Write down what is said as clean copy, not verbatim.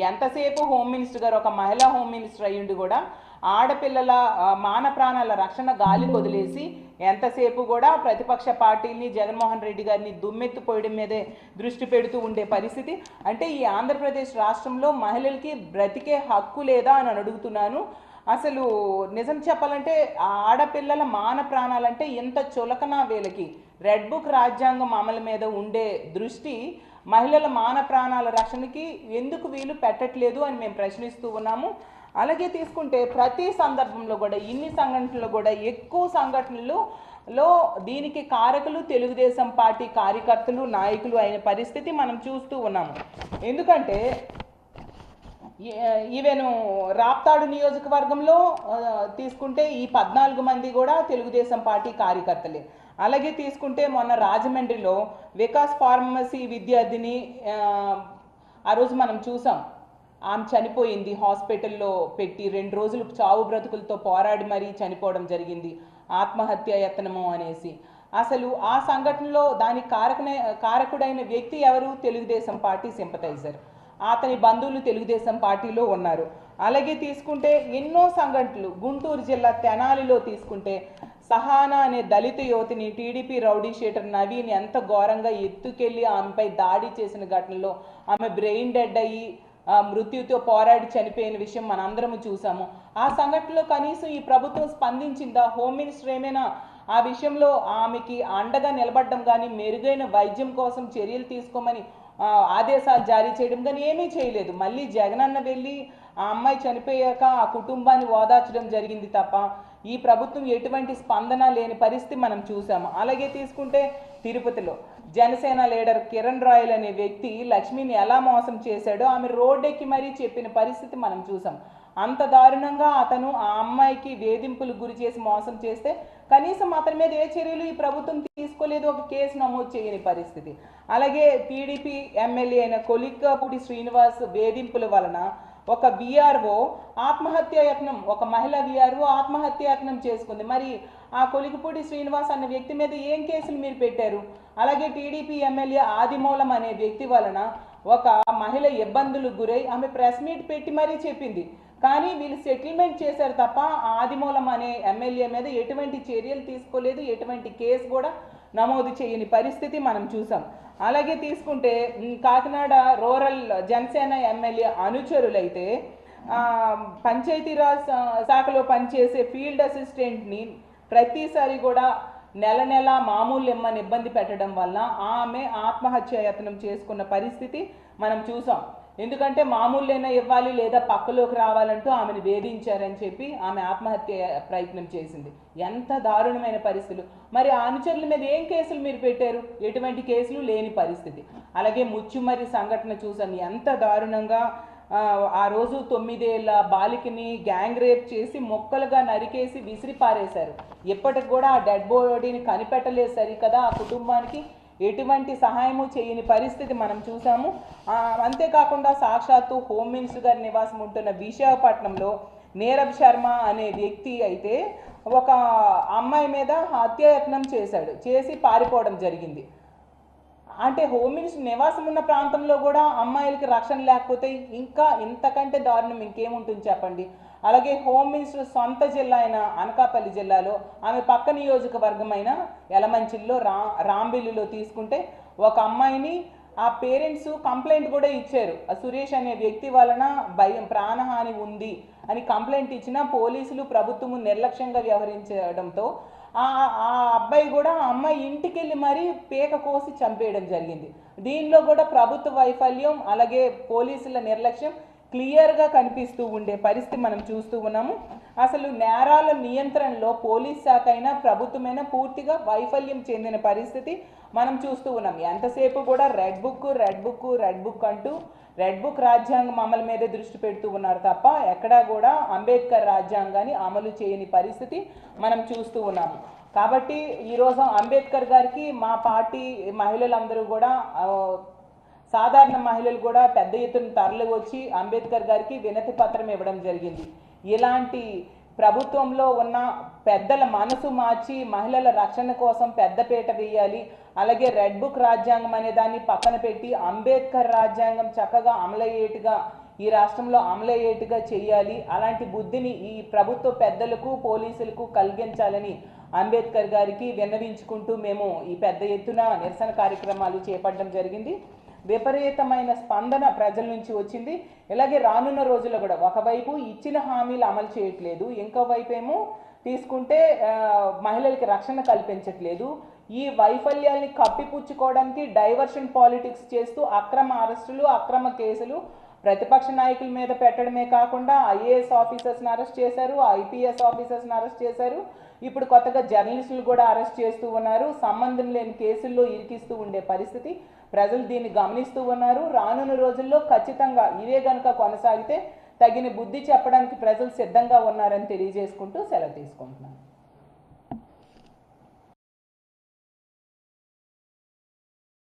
ఎంతసేపు home minister గారు ఒక మహిళా హోమ్ మినిస్టర్ అయ్యుండి కూడా ఆడపిల్లల మాన ప్రాణాల రక్షణ గాలి వదిలేసి ఎంతసేపు కూడా ప్రతిపక్ష పార్టీని జగన్మోహన్ రెడ్డి గారిని దుమ్మెత్తిపోయడం మీదే దృష్టి పెడుతూ ఉండే పరిస్థితి. అంటే ఈ ఆంధ్రప్రదేశ్ రాష్ట్రంలో మహిళలకి బ్రతికే హక్కు లేదా అని అడుగుతున్నాను. అసలు నిజం చెప్పాలంటే ఆడపిల్లల మాన ప్రాణాలంటే ఎంత చులకన వీళ్ళకి. రెడ్ బుక్ రాజ్యాంగం అమలు మీద ఉండే దృష్టి మహిళల మాన ప్రాణాల రక్షణకి ఎందుకు వీలు పెట్టట్లేదు అని మేము ప్రశ్నిస్తూ ఉన్నాము. అలాగే తీసుకుంటే ప్రతి సందర్భంలో కూడా ఇన్ని సంఘటనలు కూడా ఎక్కువ సంఘటనలలో దీనికి కారకులు తెలుగుదేశం పార్టీ కార్యకర్తలు నాయకులు అయిన పరిస్థితి మనం చూస్తూ ఉన్నాము. ఎందుకంటే ఈవెన్ రాప్తాడు నియోజకవర్గంలో తీసుకుంటే ఈ 14 మంది కూడా తెలుగుదేశం పార్టీ కార్యకర్తలే. అలాగే తీసుకుంటే మొన్న రాజమండ్రిలో వికాస్ ఫార్మసీ విద్యార్థిని ఆ రోజు మనం చూసాం, ఆమె చనిపోయింది, హాస్పిటల్లో పెట్టి 2 రోజులు చావు బ్రతుకులతో పోరాడి మరీ చనిపోవడం జరిగింది, ఆత్మహత్య యత్నము అనేసి. అసలు ఆ సంఘటనలో దానికి కారకుడైన వ్యక్తి ఎవరు? Telugu Desam party sympathiser. అతని బంధువులు తెలుగుదేశం పార్టీలో ఉన్నారు. అలాగే తీసుకుంటే ఎన్నో సంఘటనలు గుంటూరు జిల్లా తెనాలిలో తీసుకుంటే సహానా అనే దళిత యువతిని టీడీపీ రౌడీ షీటర్ నవీన్ ఎంత ఘోరంగా ఎత్తుకెళ్ళి ఆమెపై దాడి చేసిన ఘటనలో ఆమె బ్రెయిన్ డెడ్ అయ్యి మృత్యుతో పోరాడి చనిపోయిన విషయం మనందరము చూసాము. ఆ సంఘటనలో కనీసం ఈ ప్రభుత్వం స్పందించిందా? హోమ్ మినిస్టర్ ఏమైనా ఆ విషయంలో ఆమెకి అండగా నిలబడడం కానీ మెరుగైన వైద్యం కోసం చర్యలు తీసుకోమని ఆదేశాలు జారీ చేయడం కానీ ఏమీ చేయలేదు. మళ్ళీ జగనన్న వెళ్ళి ఆ అమ్మాయి చనిపోయాక ఆ కుటుంబాన్ని ఓదార్చడం జరిగింది తప్ప ఈ ప్రభుత్వం ఎటువంటి స్పందన లేని పరిస్థితి మనం చూసాము. అలాగే తీసుకుంటే తిరుపతిలో జనసేన లీడర్ కిరణ్ రాయల్ అనే వ్యక్తి లక్ష్మిని ఎలా మోసం చేశాడో ఆమె రోడ్డెక్కి మరీ చెప్పిన పరిస్థితి మనం చూసాం. అంత దారుణంగా అతను ఆ అమ్మాయికి వేధింపులకు గురి చేసి మోసం చేస్తే కనీసం అతని మీద ఏ చర్యలు ఈ ప్రభుత్వం తీసుకోలేదు, ఒక కేసు నమోదు చేయని పరిస్థితి. అలాగే టీడీపీ ఎమ్మెల్యే అయిన కొలిక్కాపూడి శ్రీనివాస్ వేధింపుల వలన ఒక విఆర్ఓ ఆత్మహత్యాయత్నం, ఒక మహిళ విఆర్ఓ ఆత్మహత్యాయత్నం చేసుకుంది. మరి ఆ కొలికపూడి శ్రీనివాస్ అనే వ్యక్తి మీద ఏం కేసులు మీరు పెట్టారు? అలాగే టీడీపీ ఎమ్మెల్యే ఆదిమూలం అనే వ్యక్తి వలన ఒక మహిళ ఇబ్బందులకు గురై ఆమె ప్రెస్ మీట్ పెట్టి మరీ చెప్పింది, కానీ వీళ్ళు సెటిల్మెంట్ చేశారు తప్ప ఆదిమూలం అనే ఎమ్మెల్యే మీద ఎటువంటి చర్యలు తీసుకోలేదు, ఎటువంటి కేసు కూడా నమోదు చేయని పరిస్థితి మనం చూసాం. అలాగే తీసుకుంటే కాకినాడ రూరల్ జనసేన ఎమ్మెల్యే అనుచరులైతే పంచాయతీరాజ్ శాఖలో పనిచేసే ఫీల్డ్ అసిస్టెంట్ని ప్రతిసారి కూడా నెల నెల మామూలు ఇమ్మని ఇబ్బంది పెట్టడం వల్ల ఆమె ఆత్మహత్యాయత్నం చేసుకున్న పరిస్థితి మనం చూసాం. ఎందుకంటే మామూలునైనా ఇవ్వాలి లేదా పక్కలోకి రావాలంటూ ఆమెను వేధించారని చెప్పి ఆమె ఆత్మహత్య ప్రయత్నం చేసింది. ఎంత దారుణమైన పరిస్థితులు! మరి ఆ అనుచరుల మీద ఏం కేసులు మీరు పెట్టారు? ఎటువంటి కేసులు లేని పరిస్థితి. అలాగే ముచ్చుమరి సంఘటన చూసాను, ఎంత దారుణంగా ఆ రోజు 9 ఏళ్ల బాలికని గ్యాంగ్ రేప్ చేసి మొక్కలుగా నరికేసి విసిరి పారేశారు. ఇప్పటికి కూడా ఆ డెడ్ బాడీని కనిపెట్టలేదు సరికదా, ఆ కుటుంబానికి ఎటువంటి సహాయము చేయని పరిస్థితి మనం చూసాము. అంతేకాకుండా సాక్షాత్తు హోమ్ మినిస్టర్ గారి నివాసం ఉంటున్న విశాఖపట్నంలో నీరబ్ శర్మ అనే వ్యక్తి అయితే ఒక అమ్మాయి మీద హత్యాయత్నం చేసి పారిపోవడం జరిగింది. అంటే హోమ్ మినిస్టర్ నివాసం ఉన్న ప్రాంతంలో కూడా అమ్మాయిలకి రక్షణ లేకపోతే ఇంకా ఇంతకంటే దారుణం ఇంకేముంటుంది చెప్పండి. అలాగే హోమ్ మినిస్టర్ సొంత జిల్లా అయిన అనకాపల్లి జిల్లాలో ఆమె పక్క నియోజకవర్గమైన యలమంచిల్లో రాంబిల్లిలో తీసుకుంటే ఒక అమ్మాయిని ఆ పేరెంట్స్ కంప్లైంట్ కూడా ఇచ్చారు. ఆ సురేష్ అనే వ్యక్తి వలన ప్రాణహాని ఉంది అని కంప్లైంట్ ఇచ్చినా పోలీసులు ప్రభుత్వము నిర్లక్ష్యంగా వ్యవహరించడంతో ఆ అబ్బాయి కూడా ఆ అమ్మాయి ఇంటికి వెళ్ళి మరీ పీక కోసి చంపేయడం జరిగింది. దీనిలో కూడా ప్రభుత్వ వైఫల్యం అలాగే పోలీసుల నిర్లక్ష్యం క్లియర్గా కనిపిస్తూ ఉండే పరిస్థితి మనం చూస్తూ ఉన్నాము. అసలు నేరాల నియంత్రణలో పోలీస్ శాఖ అయినా ప్రభుత్వమైనా పూర్తిగా వైఫల్యం చెందిన పరిస్థితి మనం చూస్తూ ఉన్నాం. ఎంతసేపు కూడా రెడ్ బుక్ అంటూ రెడ్ బుక్ రాజ్యాంగం అమలు మీదే దృష్టి పెడుతూ ఉన్నారు తప్ప ఎక్కడా కూడా అంబేద్కర్ రాజ్యాంగాన్ని అమలు చేయని పరిస్థితి మనం చూస్తూ ఉన్నాము. కాబట్టి ఈరోజు అంబేద్కర్ గారికి మా పార్టీ మహిళలందరూ కూడా సాధారణ మహిళలు కూడా పెద్ద ఎత్తున తరలి వచ్చి అంబేద్కర్ గారికి వినతి పత్రం ఇవ్వడం జరిగింది. ఇలాంటి ప్రభుత్వంలో ఉన్న పెద్దల మనసు మార్చి మహిళల రక్షణ కోసం పెద్దపీట వేయాలి. అలాగే రెడ్ బుక్ రాజ్యాంగం అనే దాన్ని పక్కన పెట్టి అంబేద్కర్ రాజ్యాంగం చక్కగా అమలయ్యేట్టుగా ఈ రాష్ట్రంలో అమలయ్యేట్టుగా చేయాలి. అలాంటి బుద్ధిని ఈ ప్రభుత్వ పెద్దలకు పోలీసులకు కలిగించాలని అంబేద్కర్ గారికి విన్నవించుకుంటూ మేము ఈ పెద్ద ఎత్తున నిరసన కార్యక్రమాలు చేపట్టడం జరిగింది. విపరీతమైన స్పందన ప్రజల నుంచి వచ్చింది. ఇలాగే రానున్న రోజుల్లో కూడా ఒకవైపు ఇచ్చిన హామీలు అమలు చేయట్లేదు, ఇంకోవైపు ఏమో తీసుకుంటే మహిళలకి రక్షణ కల్పించట్లేదు. ఈ వైఫల్యాల్ని కప్పిపుచ్చుకోవడానికి డైవర్షన్ పాలిటిక్స్ చేస్తూ అక్రమ అరెస్టులు, అక్రమ కేసులు ప్రతిపక్ష నాయకుల మీద పెట్టడమే కాకుండా ఐఏఎస్ ఆఫీసర్స్ని అరెస్ట్ చేశారు, ఐపీఎస్ ఆఫీసర్స్ని అరెస్ట్ చేశారు. ఇప్పుడు కొత్తగా జర్నలిస్టులు కూడా అరెస్ట్ చేస్తూ ఉన్నారు. సంబంధం లేని కేసుల్లో ఇరికిస్తూ ఉండే పరిస్థితి. ప్రజలు దీన్ని గమనిస్తూ ఉన్నారు. రానున్న రోజుల్లో ఖచ్చితంగా ఇవే కనుక కొనసాగితే తగిన బుద్ధి చెప్పడానికి ప్రజలు సిద్ధంగా ఉన్నారని తెలియజేసుకుంటూ సెలవు తీసుకుంటున్నాను.